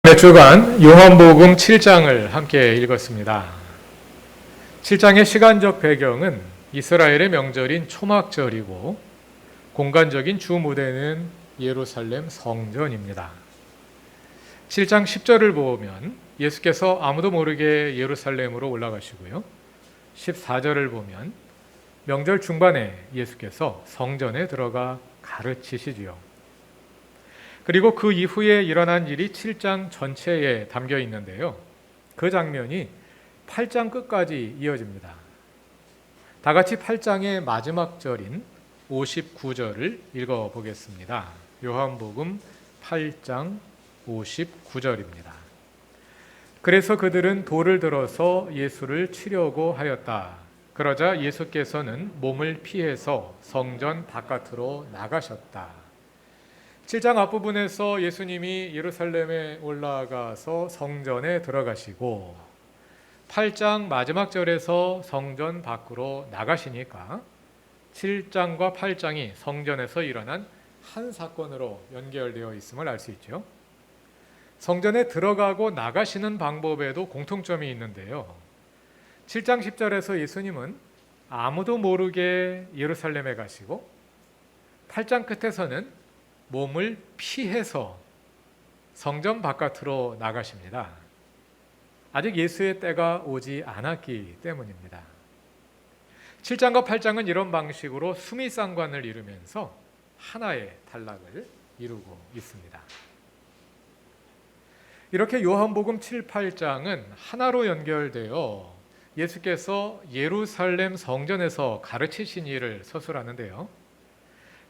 몇 주간 요한복음 7장을 함께 읽었습니다. 7장의 시간적 배경은 이스라엘의 명절인 초막절이고 공간적인 주 무대는 예루살렘 성전입니다. 7장 10절을 보면 예수께서 아무도 모르게 예루살렘으로 올라가시고요. 14절을 보면 명절 중반에 예수께서 성전에 들어가 가르치시지요. 그리고 그 이후에 일어난 일이 7장 전체에 담겨 있는데요. 그 장면이 8장 끝까지 이어집니다. 다 같이 8장의 마지막 절인 59절을 읽어보겠습니다. 요한복음 8장 59절입니다. 그래서 그들은 돌을 들어서 예수를 치려고 하였다. 그러자 예수께서는 몸을 피해서 성전 바깥으로 나가셨다. 7장 앞부분에서 예수님이 예루살렘에 올라가서 성전에 들어가시고 8장 마지막 절에서 성전 밖으로 나가시니까 7장과 8장이 성전에서 일어난 한 사건으로 연결되어 있음을 알 수 있죠. 성전에 들어가고 나가시는 방법에도 공통점이 있는데요. 7장 10절에서 예수님은 아무도 모르게 예루살렘에 가시고 8장 끝에서는 몸을 피해서 성전 바깥으로 나가십니다. 아직 예수의 때가 오지 않았기 때문입니다. 7장과 8장은 이런 방식으로 수미상관을 이루면서 하나의 단락을 이루고 있습니다. 이렇게 요한복음 7, 8장은 하나로 연결되어 예수께서 예루살렘 성전에서 가르치신 일을 서술하는데요.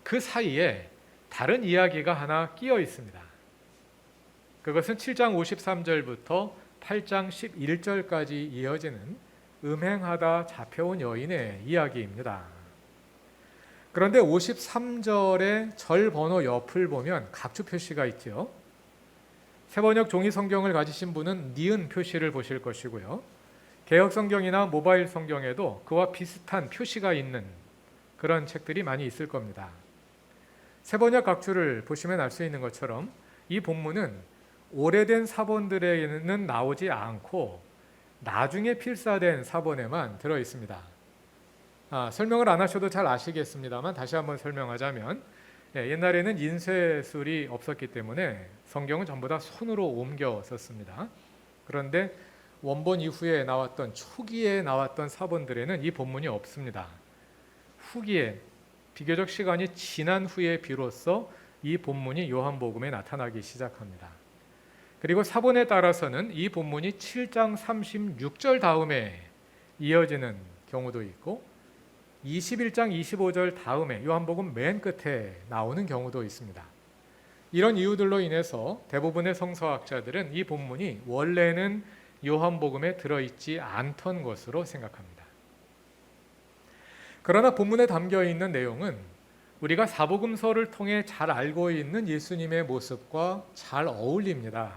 그 사이에 다른 이야기가 하나 끼어 있습니다. 그것은 7장 53절부터 8장 11절까지 이어지는 음행하다 잡혀온 여인의 이야기입니다. 그런데 53절의 절 번호 옆을 보면 각주 표시가 있죠. 세번역 종이 성경을 가지신 분은 니은 표시를 보실 것이고요. 개역 성경이나 모바일 성경에도 그와 비슷한 표시가 있는 그런 책들이 많이 있을 겁니다. 세번역 각주를 보시면 알 수 있는 것처럼 이 본문은 오래된 사본들에는 나오지 않고 나중에 필사된 사본에만 들어 있습니다. 설명을 안 하셔도 잘 아시겠습니다만 다시 한번 설명하자면 옛날에는 인쇄술이 없었기 때문에 성경은 전부 다 손으로 옮겨 썼습니다. 그런데 원본 이후에 나왔던 초기에 나왔던 사본들에는 이 본문이 없습니다. 후기에 비교적 시간이 지난 후에 비로소 이 본문이 요한복음에 나타나기 시작합니다. 그리고 사본에 따라서는 이 본문이 7장 36절 다음에 이어지는 경우도 있고 21장 25절 다음에 요한복음 맨 끝에 나오는 경우도 있습니다. 이런 이유들로 인해서 대부분의 성서학자들은 이 본문이 원래는 요한복음에 들어있지 않던 것으로 생각합니다. 그러나 본문에 담겨있는 내용은 우리가 사복음서를 통해 잘 알고 있는 예수님의 모습과 잘 어울립니다.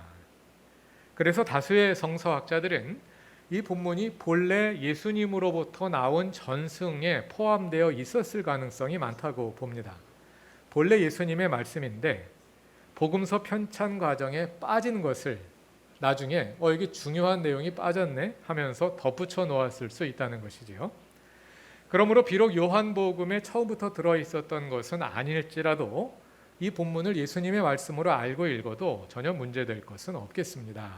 그래서 다수의 성서학자들은 이 본문이 본래 예수님으로부터 나온 전승에 포함되어 있었을 가능성이 많다고 봅니다. 본래 예수님의 말씀인데 복음서 편찬 과정에 빠진 것을 나중에 이게 중요한 내용이 빠졌네 하면서 덧붙여 놓았을 수 있다는 것이지요. 그러므로 비록 요한복음에 처음부터 들어있었던 것은 아닐지라도 이 본문을 예수님의 말씀으로 알고 읽어도 전혀 문제될 것은 없겠습니다.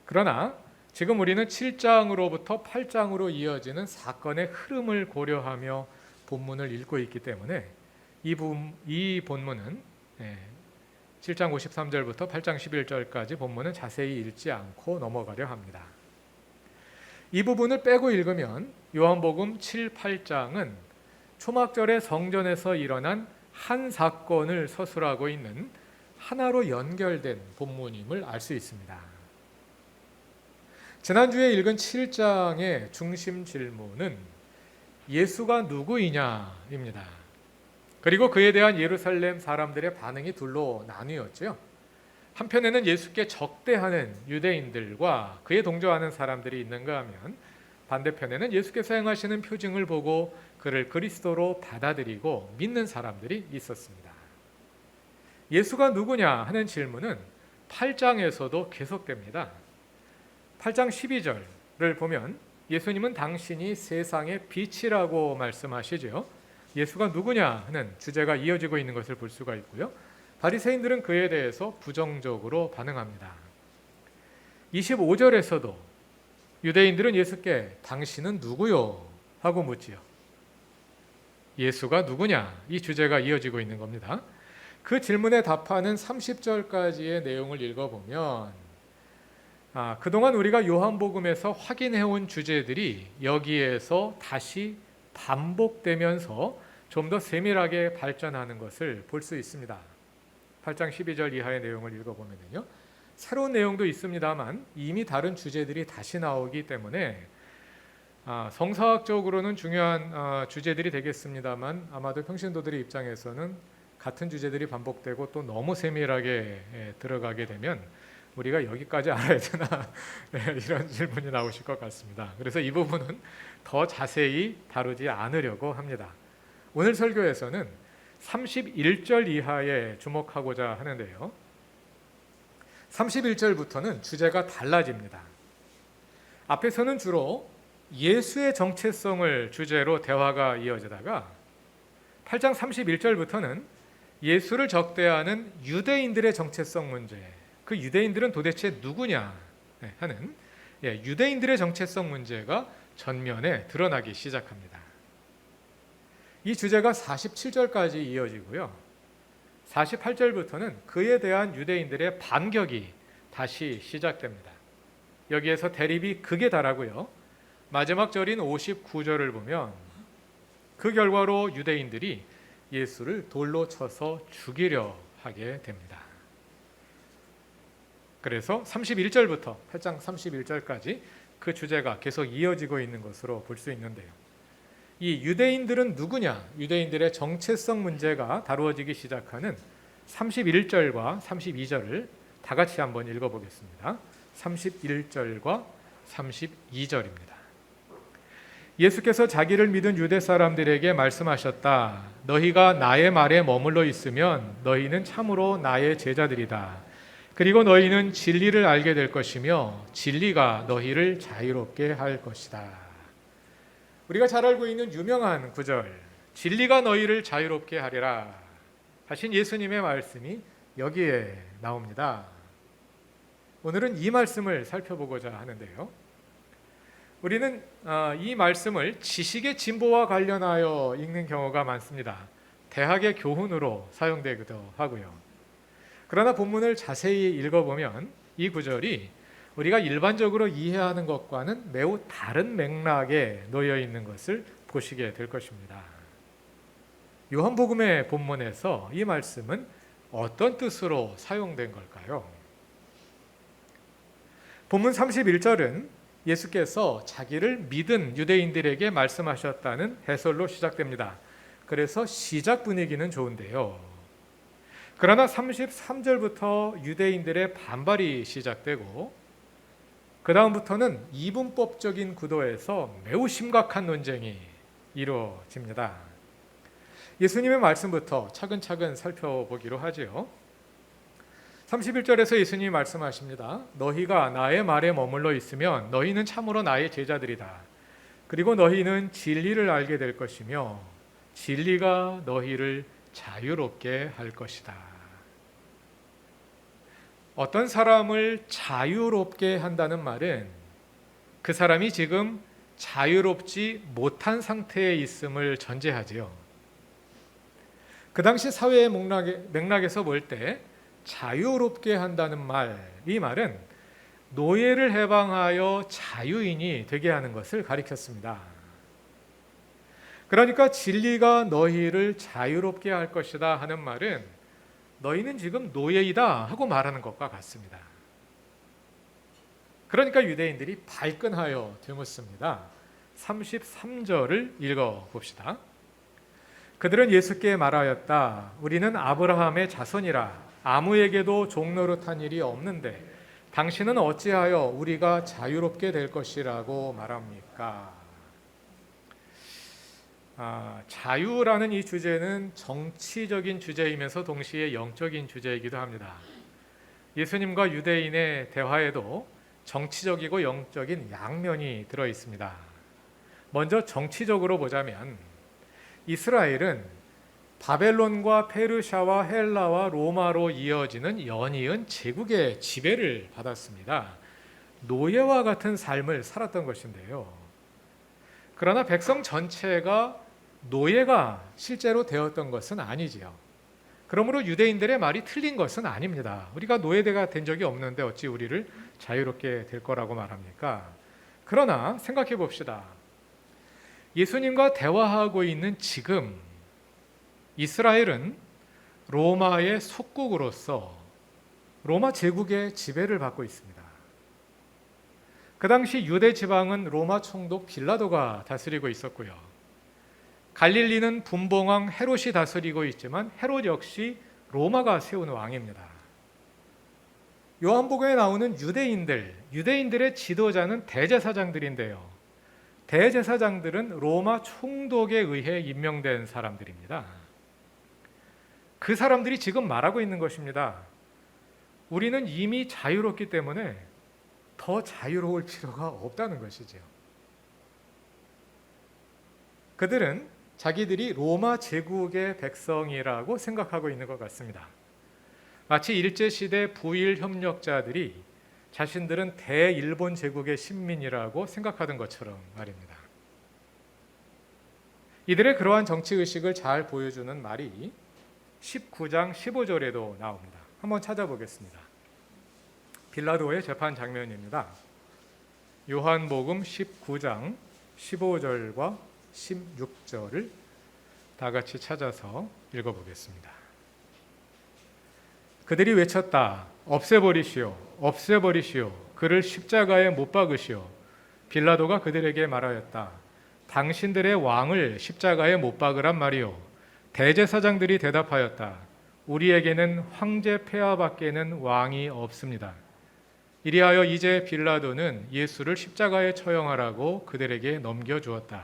그러나 지금 우리는 7장으로부터 8장으로 이어지는 사건의 흐름을 고려하며 본문을 읽고 있기 때문에 이 본문은 7장 53절부터 8장 11절까지 본문은 자세히 읽지 않고 넘어가려 합니다. 이 부분을 빼고 읽으면 요한복음 7, 8장은 초막절의 성전에서 일어난 한 사건을 서술하고 있는 하나로 연결된 본문임을 알 수 있습니다. 지난주에 읽은 7장의 중심 질문은 예수가 누구이냐입니다. 그리고 그에 대한 예루살렘 사람들의 반응이 둘로 나뉘었죠. 한편에는 예수께 적대하는 유대인들과 그에 동조하는 사람들이 있는가 하면 반대편에는 예수께서 행하시는 표징을 보고 그를 그리스도로 받아들이고 믿는 사람들이 있었습니다. 예수가 누구냐 하는 질문은 8장에서도 계속됩니다. 8장 12절을 보면 예수님은 당신이 세상의 빛이라고 말씀하시죠. 예수가 누구냐 하는 주제가 이어지고 있는 것을 볼 수가 있고요. 바리새인들은 그에 대해서 부정적으로 반응합니다. 25절에서도 유대인들은 예수께 당신은 누구요? 하고 묻지요. 예수가 누구냐? 이 주제가 이어지고 있는 겁니다. 그 질문에 답하는 30절까지의 내용을 읽어보면 그동안 우리가 요한복음에서 확인해온 주제들이 여기에서 다시 반복되면서 좀 더 세밀하게 발전하는 것을 볼 수 있습니다. 8장 12절 이하의 내용을 읽어보면요, 새로운 내용도 있습니다만 이미 다른 주제들이 다시 나오기 때문에 성사학적으로는 중요한 주제들이 되겠습니다만 아마도 평신도들의 입장에서는 같은 주제들이 반복되고 또 너무 세밀하게 들어가게 되면 우리가 여기까지 알아야 되나 이런 질문이 나오실 것 같습니다. 그래서 이 부분은 더 자세히 다루지 않으려고 합니다. 오늘 설교에서는 31절 이하에 주목하고자 하는데요, 31절부터는 주제가 달라집니다. 앞에서는 주로 예수의 정체성을 주제로 대화가 이어지다가 8장 31절부터는 예수를 적대하는 유대인들의 정체성 문제, 그 유대인들은 도대체 누구냐 하는 유대인들의 정체성 문제가 전면에 드러나기 시작합니다. 이 주제가 47절까지 이어지고요, 48절부터는 그에 대한 유대인들의 반격이 다시 시작됩니다. 여기에서 대립이 극에 달하고요, 마지막 절인 59절을 보면 그 결과로 유대인들이 예수를 돌로 쳐서 죽이려 하게 됩니다. 그래서 31절부터 8장 31절까지 그 주제가 계속 이어지고 있는 것으로 볼 수 있는데요, 이 유대인들은 누구냐, 유대인들의 정체성 문제가 다루어지기 시작하는 31절과 32절을 다 같이 한번 읽어보겠습니다. 31절과 32절입니다. 예수께서 자기를 믿은 유대 사람들에게 말씀하셨다. 너희가 나의 말에 머물러 있으면 너희는 참으로 나의 제자들이다. 그리고 너희는 진리를 알게 될 것이며 진리가 너희를 자유롭게 할 것이다. 우리가 잘 알고 있는 유명한 구절, 진리가 너희를 자유롭게 하리라 하신 예수님의 말씀이 여기에 나옵니다. 오늘은 이 말씀을 살펴보고자 하는데요, 우리는 이 말씀을 지식의 진보와 관련하여 읽는 경우가 많습니다. 대학의 교훈으로 사용되기도 하고요. 그러나 본문을 자세히 읽어보면 이 구절이 우리가 일반적으로 이해하는 것과는 매우 다른 맥락에 놓여 있는 것을 보시게 될 것입니다. 요한복음의 본문에서 이 말씀은 어떤 뜻으로 사용된 걸까요? 본문 31절은 예수께서 자기를 믿은 유대인들에게 말씀하셨다는 해설로 시작됩니다. 그래서 시작 분위기는 좋은데요, 그러나 33절부터 유대인들의 반발이 시작되고 그 다음부터는 이분법적인 구도에서 매우 심각한 논쟁이 이루어집니다. 예수님의 말씀부터 차근차근 살펴보기로 하지요. 31절에서 예수님이 말씀하십니다. 너희가 나의 말에 머물러 있으면 너희는 참으로 나의 제자들이다. 그리고 너희는 진리를 알게 될 것이며 진리가 너희를 자유롭게 할 것이다. 어떤 사람을 자유롭게 한다는 말은 그 사람이 지금 자유롭지 못한 상태에 있음을 전제하지요. 그 당시 사회의 맥락에서 볼 때 자유롭게 한다는 말, 이 말은 노예를 해방하여 자유인이 되게 하는 것을 가리켰습니다. 그러니까 진리가 너희를 자유롭게 할 것이다 하는 말은 너희는 지금 노예이다 하고 말하는 것과 같습니다. 그러니까 유대인들이 발끈하여 되묻습니다. 33절을 읽어봅시다. 그들은 예수께 말하였다. 우리는 아브라함의 자손이라 아무에게도 종노릇한 일이 없는데 당신은 어찌하여 우리가 자유롭게 될 것이라고 말합니까? 자유라는 이 주제는 정치적인 주제이면서 동시에 영적인 주제이기도 합니다. 예수님과 유대인의 대화에도 정치적이고 영적인 양면이 들어 있습니다. 먼저 정치적으로 보자면 이스라엘은 바벨론과 페르시아와 헬라와 로마로 이어지는 연이은 제국의 지배를 받았습니다. 노예와 같은 삶을 살았던 것인데요. 그러나 백성 전체가 노예가 실제로 되었던 것은 아니지요. 그러므로 유대인들의 말이 틀린 것은 아닙니다. 우리가 노예가 된 적이 없는데 어찌 우리를 자유롭게 될 거라고 말합니까? 그러나 생각해 봅시다. 예수님과 대화하고 있는 지금 이스라엘은 로마의 속국으로서 로마 제국의 지배를 받고 있습니다. 그 당시 유대 지방은 로마 총독 빌라도가 다스리고 있었고요. 갈릴리는 분봉왕 헤롯이 다스리고 있지만 헤롯 역시 로마가 세운 왕입니다. 요한복음에 나오는 유대인들의 지도자는 대제사장들인데요. 대제사장들은 로마 총독에 의해 임명된 사람들입니다. 그 사람들이 지금 말하고 있는 것입니다. 우리는 이미 자유롭기 때문에 더 자유로울 필요가 없다는 것이죠. 그들은 자기들이 로마 제국의 백성이라고 생각하고 있는 것 같습니다. 마치 일제시대 부일 협력자들이 자신들은 대일본 제국의 신민이라고 생각하던 것처럼 말입니다. 이들의 그러한 정치의식을 잘 보여주는 말이 19장 15절에도 나옵니다. 한번 찾아보겠습니다. 빌라도의 재판 장면입니다. 요한복음 19장 15절과 16절을 다 같이 찾아서 읽어보겠습니다. 그들이 외쳤다. 없애버리시오. 없애버리시오. 그를 십자가에 못 박으시오. 빌라도가 그들에게 말하였다. 당신들의 왕을 십자가에 못 박으란 말이오. 대제사장들이 대답하였다. 우리에게는 황제 폐하밖에는 왕이 없습니다. 이리하여 이제 빌라도는 예수를 십자가에 처형하라고 그들에게 넘겨주었다.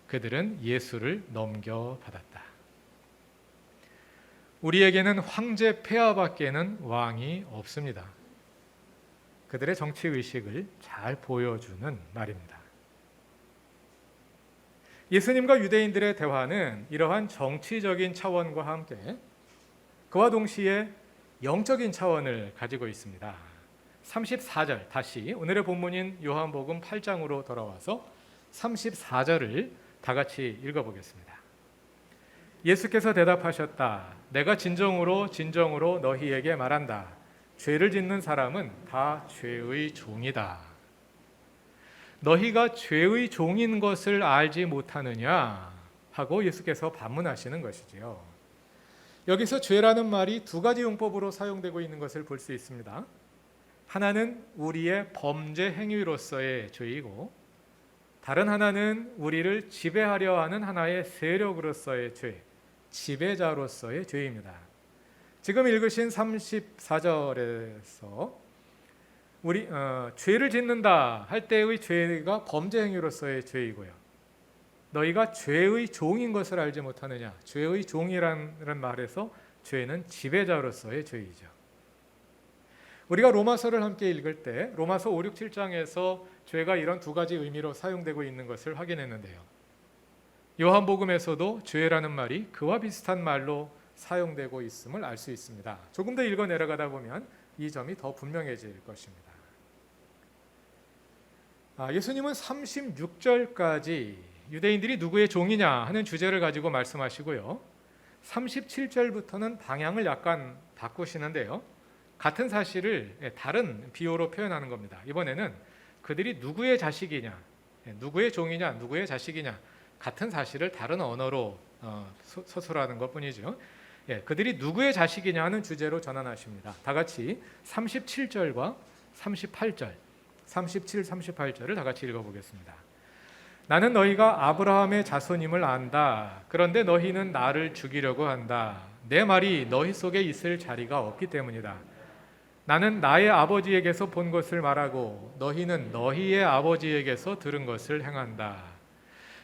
그들은 예수를 넘겨받았다. 우리에게는 황제 폐하밖에는 왕이 없습니다. 그들의 정치의식을 잘 보여주는 말입니다. 예수님과 유대인들의 대화는 이러한 정치적인 차원과 함께 그와 동시에 영적인 차원을 가지고 있습니다. 34절, 다시 오늘의 본문인 요한복음 8장으로 돌아와서 34절을 다 같이 읽어보겠습니다. 예수께서 대답하셨다. 내가 진정으로 진정으로 너희에게 말한다. 죄를 짓는 사람은 다 죄의 종이다. 너희가 죄의 종인 것을 알지 못하느냐 하고 예수께서 반문하시는 것이지요. 여기서 죄라는 말이 두 가지 용법으로 사용되고 있는 것을 볼 수 있습니다. 하나는 우리의 범죄 행위로서의 죄이고 다른 하나는 우리를 지배하려 하는 하나의 세력으로서의 죄, 지배자로서의 죄입니다. 지금 읽으신 34절에서 우리 죄를 짓는다 할 때의 죄가 범죄 행위로서의 죄이고요. 너희가 죄의 종인 것을 알지 못하느냐. 죄의 종이라는 말에서 죄는 지배자로서의 죄이죠. 우리가 로마서를 함께 읽을 때 로마서 5, 6, 7장에서 죄가 이런 두 가지 의미로 사용되고 있는 것을 확인했는데요. 요한복음에서도 죄라는 말이 그와 비슷한 말로 사용되고 있음을 알 수 있습니다. 조금 더 읽어 내려가다 보면 이 점이 더 분명해질 것입니다. 예수님은 36절까지 유대인들이 누구의 종이냐 하는 주제를 가지고 말씀하시고요. 37절부터는 방향을 약간 바꾸시는데요. 같은 사실을 다른 비유로 표현하는 겁니다. 이번에는 그들이 누구의 자식이냐, 누구의 종이냐, 누구의 자식이냐 같은 사실을 다른 언어로 서술하는 것뿐이죠. 그들이 누구의 자식이냐 하는 주제로 전환하십니다. 다 같이 37절과 38절, 37, 38절을 다 같이 읽어보겠습니다. 나는 너희가 아브라함의 자손임을 안다. 그런데 너희는 나를 죽이려고 한다. 내 말이 너희 속에 있을 자리가 없기 때문이다. 나는 나의 아버지에게서 본 것을 말하고 너희는 너희의 아버지에게서 들은 것을 행한다.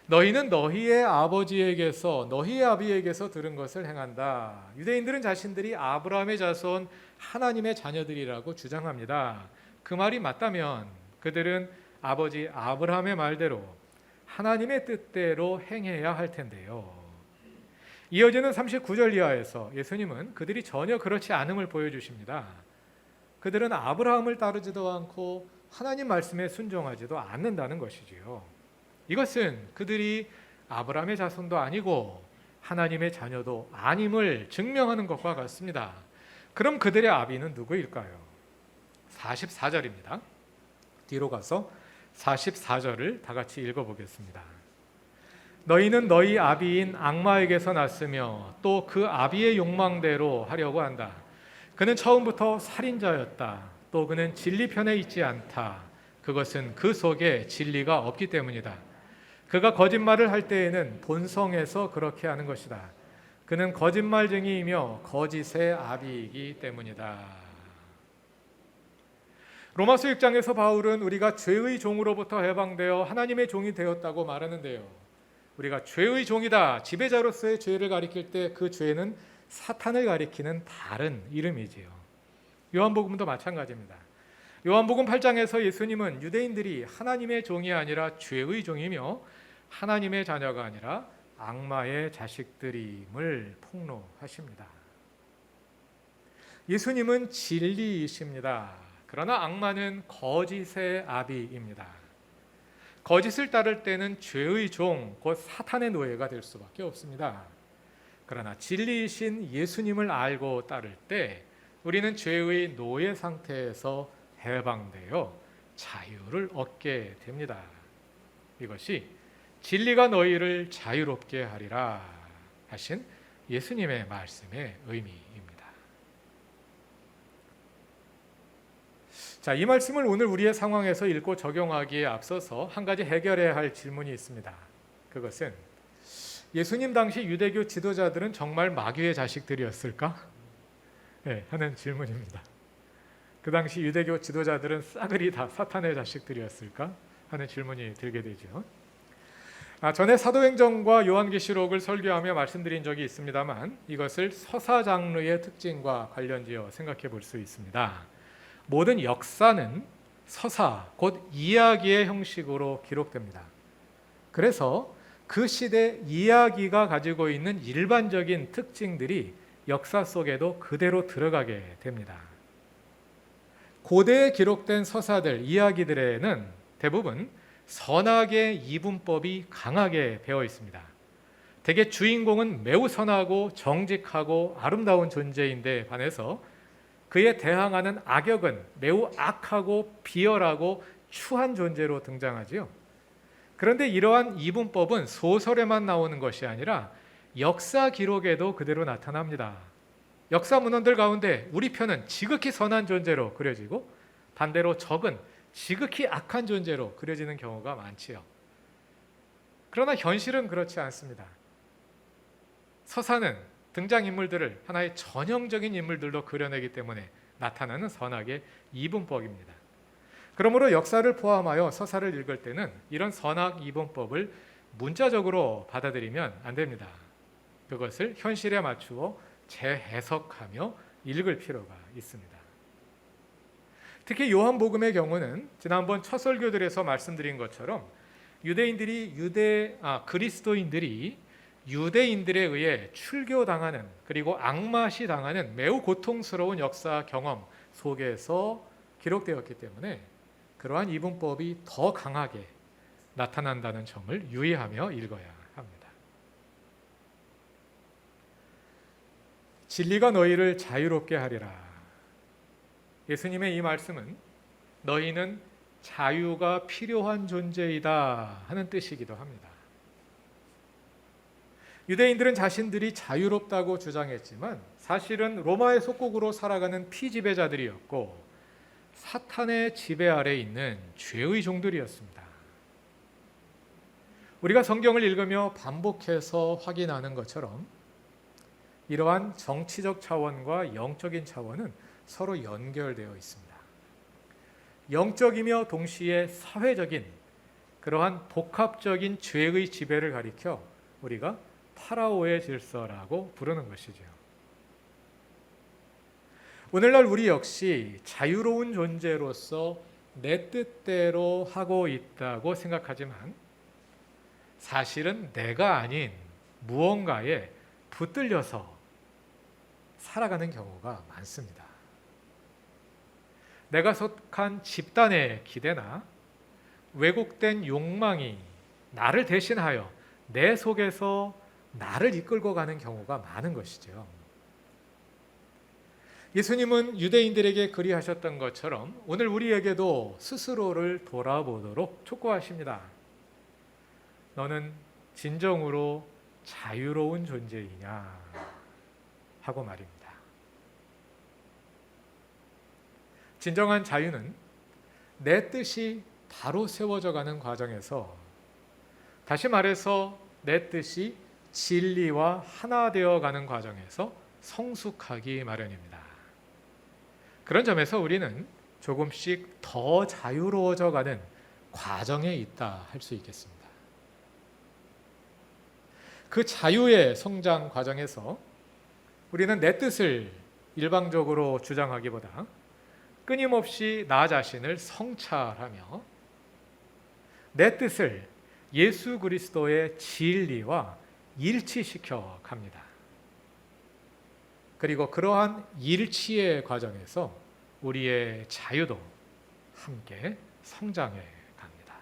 너희는 너희의 아버지에게서 너희의 아비에게서 들은 것을 행한다. 유대인들은 자신들이 아브라함의 자손 하나님의 자녀들이라고 주장합니다. 그 말이 맞다면 그들은 아버지 아브라함의 말대로 하나님의 뜻대로 행해야 할 텐데요. 이어지는 39절 이하에서 예수님은 그들이 전혀 그렇지 않음을 보여주십니다. 그들은 아브라함을 따르지도 않고 하나님 말씀에 순종하지도 않는다는 것이지요. 이것은 그들이 아브라함의 자손도 아니고 하나님의 자녀도 아님을 증명하는 것과 같습니다. 그럼 그들의 아비는 누구일까요? 44절입니다. 뒤로 가서 44절을 다 같이 읽어보겠습니다. 너희는 너희 아비인 악마에게서 났으며 또 그 아비의 욕망대로 하려고 한다. 그는 처음부터 살인자였다. 또 그는 진리 편에 있지 않다. 그것은 그 속에 진리가 없기 때문이다. 그가 거짓말을 할 때에는 본성에서 그렇게 하는 것이다. 그는 거짓말쟁이이며 거짓의 아비이기 때문이다. 로마서 6장에서 바울은 우리가 죄의 종으로부터 해방되어 하나님의 종이 되었다고 말하는데요. 우리가 죄의 종이다, 지배자로서의 죄를 가리킬 때 그 죄는 사탄을 가리키는 다른 이름이지요. 요한복음도 마찬가지입니다. 요한복음 8장에서 예수님은 유대인들이 하나님의 종이 아니라 죄의 종이며 하나님의 자녀가 아니라 악마의 자식들임을 폭로하십니다. 예수님은 진리이십니다. 그러나 악마는 거짓의 아비입니다. 거짓을 따를 때는 죄의 종, 곧 사탄의 노예가 될 수밖에 없습니다. 그러나 진리이신 예수님을 알고 따를 때 우리는 죄의 노예 상태에서 해방되어 자유를 얻게 됩니다. 이것이 진리가 너희를 자유롭게 하리라 하신 예수님의 말씀의 의미입니다. 자, 이 말씀을 오늘 우리의 상황에서 읽고 적용하기에 앞서서 한 가지 해결해야 할 질문이 있습니다. 그것은 예수님 당시 유대교 지도자들은 정말 마귀의 자식들이었을까? 네, 하는 질문입니다. 그 당시 유대교 지도자들은 싸그리 다 사탄의 자식들이었을까? 하는 질문이 들게 되죠. 전에 사도행전과 요한계시록을 설교하며 말씀드린 적이 있습니다만 이것을 서사 장르의 특징과 관련지어 생각해 볼 수 있습니다. 모든 역사는 서사, 곧 이야기의 형식으로 기록됩니다. 그래서 그 시대 이야기가 가지고 있는 일반적인 특징들이 역사 속에도 그대로 들어가게 됩니다. 고대에 기록된 서사들, 이야기들에는 대부분 선악의 이분법이 강하게 배어 있습니다. 대개 주인공은 매우 선하고 정직하고 아름다운 존재인데 반해서 그에 대항하는 악역은 매우 악하고 비열하고 추한 존재로 등장하지요. 그런데 이러한 이분법은 소설에만 나오는 것이 아니라 역사 기록에도 그대로 나타납니다. 역사 문헌들 가운데 우리 편은 지극히 선한 존재로 그려지고 반대로 적은 지극히 악한 존재로 그려지는 경우가 많지요. 그러나 현실은 그렇지 않습니다. 서사는 등장인물들을 하나의 전형적인 인물들로 그려내기 때문에 나타나는 선악의 이분법입니다. 그러므로 역사를 포함하여 서사를 읽을 때는 이런 선악 이분법을 문자적으로 받아들이면 안 됩니다. 그것을 현실에 맞추어 재해석하며 읽을 필요가 있습니다. 특히 요한복음의 경우는 지난번 첫 설교들에서 말씀드린 것처럼 그리스도인들이 유대인들에 의해 출교당하는 그리고 악마시 당하는 매우 고통스러운 역사 경험 속에서 기록되었기 때문에 그러한 이분법이 더 강하게 나타난다는 점을 유의하며 읽어야 합니다. 진리가 너희를 자유롭게 하리라. 예수님의 이 말씀은 너희는 자유가 필요한 존재이다 하는 뜻이기도 합니다. 유대인들은 자신들이 자유롭다고 주장했지만 사실은 로마의 속국으로 살아가는 피지배자들이었고 사탄의 지배 아래 있는 죄의 종들이었습니다. 우리가 성경을 읽으며 반복해서 확인하는 것처럼 이러한 정치적 차원과 영적인 차원은 서로 연결되어 있습니다. 영적이며 동시에 사회적인 그러한 복합적인 죄의 지배를 가리켜 우리가 파라오의 질서라고 부르는 것이죠. 오늘날 우리 역시 자유로운 존재로서 내 뜻대로 하고 있다고 생각하지만 사실은 내가 아닌 무언가에 붙들려서 살아가는 경우가 많습니다. 내가 속한 집단의 기대나 왜곡된 욕망이 나를 대신하여 내 속에서 나를 이끌고 가는 경우가 많은 것이죠. 예수님은 유대인들에게 그리하셨던 것처럼 오늘 우리에게도 스스로를 돌아보도록 촉구하십니다. 너는 진정으로 자유로운 존재이냐 하고 말입니다. 진정한 자유는 내 뜻이 바로 세워져 가는 과정에서, 다시 말해서 내 뜻이 진리와 하나 되어 가는 과정에서 성숙하기 마련입니다. 그런 점에서 우리는 조금씩 더 자유로워져 가는 과정에 있다 할 수 있겠습니다. 그 자유의 성장 과정에서 우리는 내 뜻을 일방적으로 주장하기보다 끊임없이 나 자신을 성찰하며 내 뜻을 예수 그리스도의 진리와 일치시켜 갑니다. 그리고 그러한 일치의 과정에서 우리의 자유도 함께 성장해 갑니다.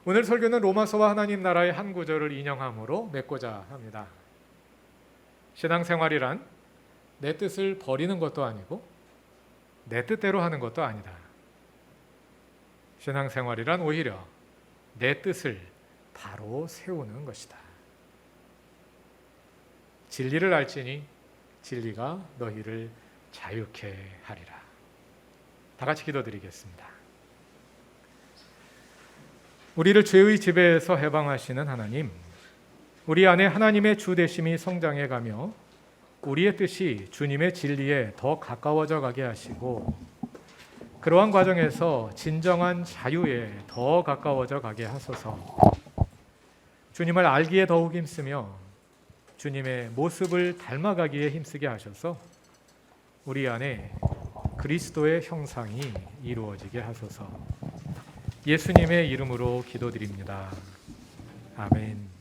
오늘 설교는 로마서와 하나님 나라의 한 구절을 인용함으로 맺고자 합니다. 신앙생활이란 내 뜻을 버리는 것도 아니고 내 뜻대로 하는 것도 아니다. 신앙생활이란 오히려 내 뜻을 바로 세우는 것이다. 진리를 알지니 진리가 너희를 자유케 하리라. 다 같이 기도드리겠습니다. 우리를 죄의 지배에서 해방하시는 하나님, 우리 안에 하나님의 주되심이 성장해가며 우리의 뜻이 주님의 진리에 더 가까워져 가게 하시고 그러한 과정에서 진정한 자유에 더 가까워져 가게 하소서. 주님을 알기에 더욱 힘쓰며 주님의 모습을 닮아가기에 힘쓰게 하셔서 우리 안에 그리스도의 형상이 이루어지게 하소서. 예수님의 이름으로 기도드립니다. 아멘.